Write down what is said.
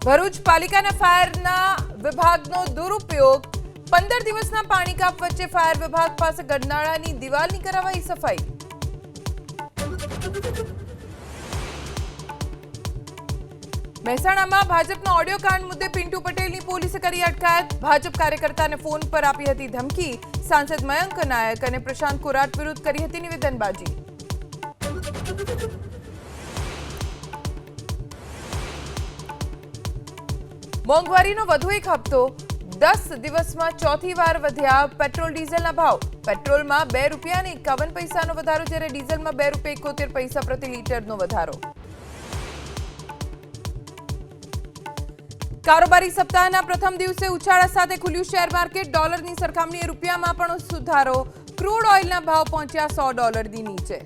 ભરૂચ પાલિકાના ફાયરના વિભાગનો દુરુપયોગ 15 દિવસના પાણી કાપ વચ્ચે ફાયર વિભાગ પાસે ગરનાળાની દિવાલની કરાવાઈ સફાઈ। મહેસાણામાં ભાજપનો ઓડિયો કાંડ મુદ્દે પિન્ટુ પટેલની પોલીસે કરી અટકાયત। ભાજપ કાર્યકર્તાને ફોન પર આપી હતી ધમકી। સાંસદ મયંક નાયક અને પ્રશાંત કોરાટ વિરુદ્ધ કરી હતી નિવેદનબાજી। મોંઘવારીનો વધુ એક હપ્તો 10 દિવસમાં ચોથી વાર વધ્યા પેટ્રોલ ડીઝલના ભાવ। પેટ્રોલમાં ₹2.51નો વધારો જ્યારે ડીઝલમાં ₹2.71 પ્રતિ લીટરનો વધારો। કારોબારી સપ્તાહના પ્રથમ દિવસે ઉછાળા સાથે ખુલ્યું શેર માર્કેટ। ડોલરની સરખામણીએ રૂપિયામાં પણ સુધારો। ક્રૂડ ઓઇલના ભાવ પહોંચ્યા $100 નીચે।